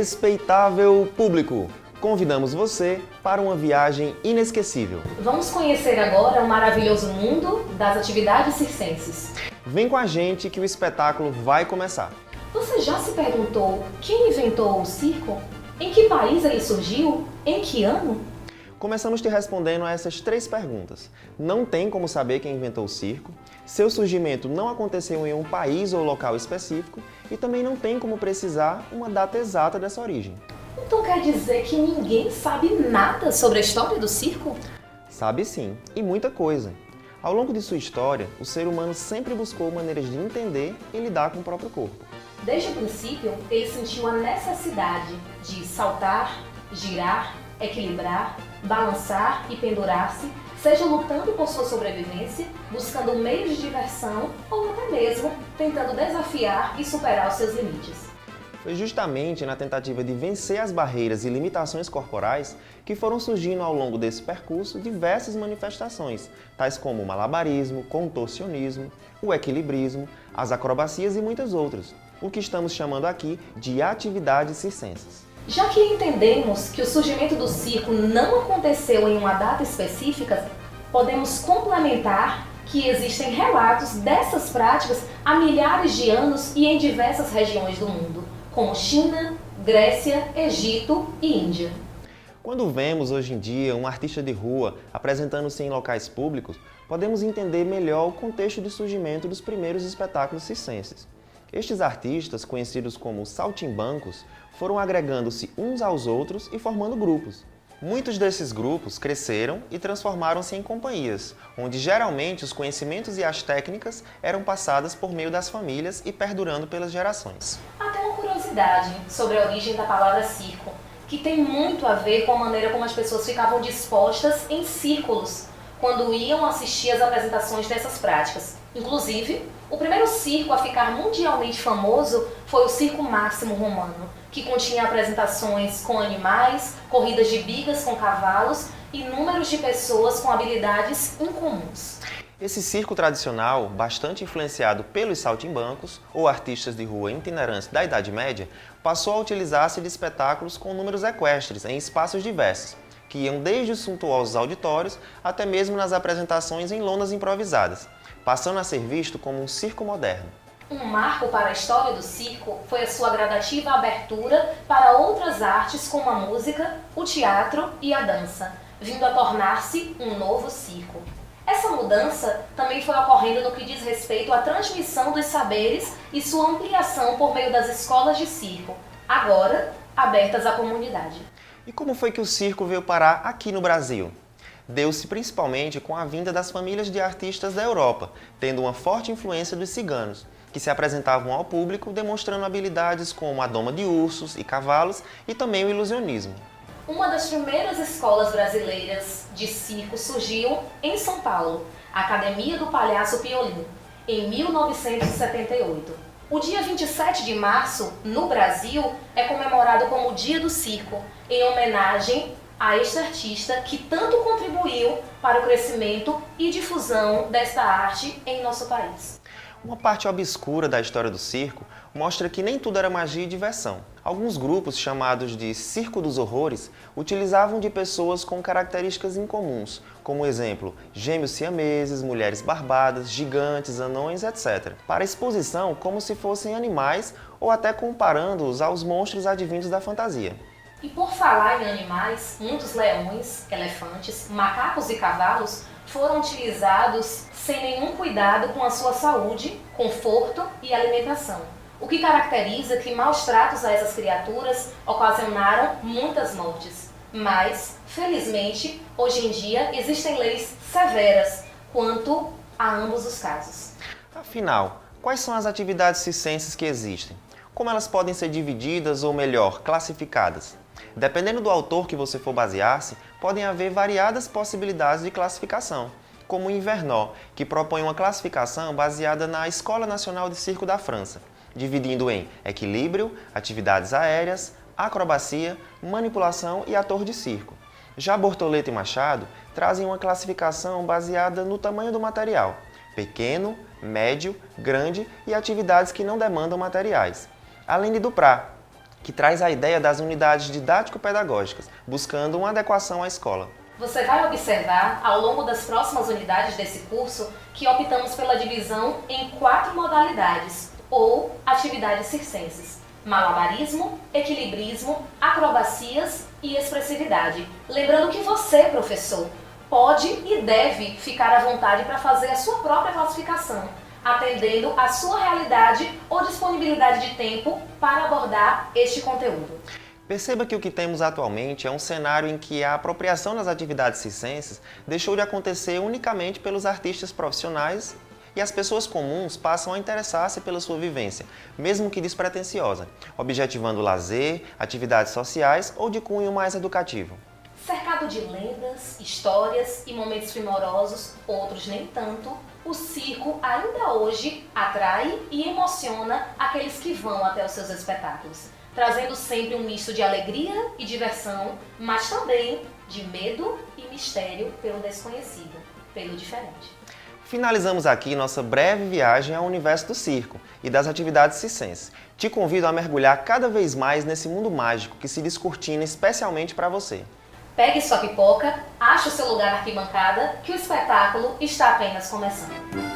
Respeitável público, convidamos você para uma viagem inesquecível. Vamos conhecer agora o maravilhoso mundo das atividades circenses. Vem com a gente que o espetáculo vai começar. Você já se perguntou quem inventou o circo? Em que país ele surgiu? Em que ano? Começamos te respondendo a essas 3 perguntas. Não tem como saber quem inventou o circo, seu surgimento não aconteceu em um país ou local específico e também não tem como precisar uma data exata dessa origem. Então quer dizer que ninguém sabe nada sobre a história do circo? Sabe sim, e muita coisa. Ao longo de sua história, o ser humano sempre buscou maneiras de entender e lidar com o próprio corpo. Desde o princípio, ele sentiu a necessidade de saltar, girar, equilibrar, balançar e pendurar-se, seja lutando por sua sobrevivência, buscando meios de diversão ou até mesmo tentando desafiar e superar os seus limites. Foi justamente na tentativa de vencer as barreiras e limitações corporais que foram surgindo ao longo desse percurso diversas manifestações, tais como o malabarismo, contorcionismo, o equilibrismo, as acrobacias e muitas outras, o que estamos chamando aqui de atividades circenses. Já que entendemos que o surgimento do circo não aconteceu em uma data específica, podemos complementar que existem relatos dessas práticas há milhares de anos e em diversas regiões do mundo, como China, Grécia, Egito e Índia. Quando vemos hoje em dia um artista de rua apresentando-se em locais públicos, podemos entender melhor o contexto de surgimento dos primeiros espetáculos circenses. Estes artistas, conhecidos como saltimbancos, foram agregando-se uns aos outros e formando grupos. Muitos desses grupos cresceram e transformaram-se em companhias, onde geralmente os conhecimentos e as técnicas eram passadas por meio das famílias e perdurando pelas gerações. Até uma curiosidade sobre a origem da palavra circo, que tem muito a ver com a maneira como as pessoas ficavam dispostas em círculos quando iam assistir às apresentações dessas práticas. Inclusive, o primeiro circo a ficar mundialmente famoso foi o Circo Máximo romano, que continha apresentações com animais, corridas de bigas com cavalos e números de pessoas com habilidades incomuns. Esse circo tradicional, bastante influenciado pelos saltimbancos, ou artistas de rua itinerantes da Idade Média, passou a utilizar-se de espetáculos com números equestres em espaços diversos, que iam desde os suntuosos auditórios até mesmo nas apresentações em lonas improvisadas, passando a ser visto como um circo moderno. Um marco para a história do circo foi a sua gradativa abertura para outras artes como a música, o teatro e a dança, vindo a tornar-se um novo circo. Essa mudança também foi ocorrendo no que diz respeito à transmissão dos saberes e sua ampliação por meio das escolas de circo, agora abertas à comunidade. E como foi que o circo veio parar aqui no Brasil? Deu-se principalmente com a vinda das famílias de artistas da Europa, tendo uma forte influência dos ciganos, que se apresentavam ao público demonstrando habilidades como a doma de ursos e cavalos e também o ilusionismo. Uma das primeiras escolas brasileiras de circo surgiu em São Paulo, a Academia do Palhaço Piolim, em 1978. O dia 27 de março, no Brasil, é comemorado como o Dia do Circo, em homenagem a este artista que tanto contribuiu para o crescimento e difusão desta arte em nosso país. Uma parte obscura da história do circo mostra que nem tudo era magia e diversão. Alguns grupos, chamados de Circo dos Horrores, utilizavam de pessoas com características incomuns, como exemplo, gêmeos siameses, mulheres barbadas, gigantes, anões, etc., para exposição como se fossem animais ou até comparando-os aos monstros advindos da fantasia. E por falar em animais, muitos leões, elefantes, macacos e cavalos foram utilizados sem nenhum cuidado com a sua saúde, conforto e alimentação, o que caracteriza que maus tratos a essas criaturas ocasionaram muitas mortes. Mas, felizmente, hoje em dia existem leis severas quanto a ambos os casos. Afinal, quais são as atividades circenses que existem? Como elas podem ser divididas ou, melhor, classificadas? Dependendo do autor que você for basear-se, podem haver variadas possibilidades de classificação, como o Invernó, que propõe uma classificação baseada na Escola Nacional de Circo da França, dividindo em equilíbrio, atividades aéreas, acrobacia, manipulação e ator de circo. Já Bortoleto e Machado trazem uma classificação baseada no tamanho do material, pequeno, médio, grande e atividades que não demandam materiais, além de Duprá, que traz a ideia das unidades didático-pedagógicas, buscando uma adequação à escola. Você vai observar, ao longo das próximas unidades desse curso, que optamos pela divisão em 4 modalidades, ou atividades circenses: malabarismo, equilibrismo, acrobacias e expressividade. Lembrando que você, professor, pode e deve ficar à vontade para fazer a sua própria classificação, atendendo à sua realidade ou disponibilidade de tempo para abordar este conteúdo. Perceba que o que temos atualmente é um cenário em que a apropriação das atividades circenses deixou de acontecer unicamente pelos artistas profissionais e as pessoas comuns passam a interessar-se pela sua vivência, mesmo que despretensiosa, objetivando lazer, atividades sociais ou de cunho mais educativo. Cercado de lendas, histórias e momentos primorosos, outros nem tanto, o circo ainda hoje atrai e emociona aqueles que vão até os seus espetáculos, trazendo sempre um misto de alegria e diversão, mas também de medo e mistério pelo desconhecido, pelo diferente. Finalizamos aqui nossa breve viagem ao universo do circo e das atividades circenses. Te convido a mergulhar cada vez mais nesse mundo mágico que se descortina especialmente para você. Pegue sua pipoca, ache o seu lugar na arquibancada, que o espetáculo está apenas começando.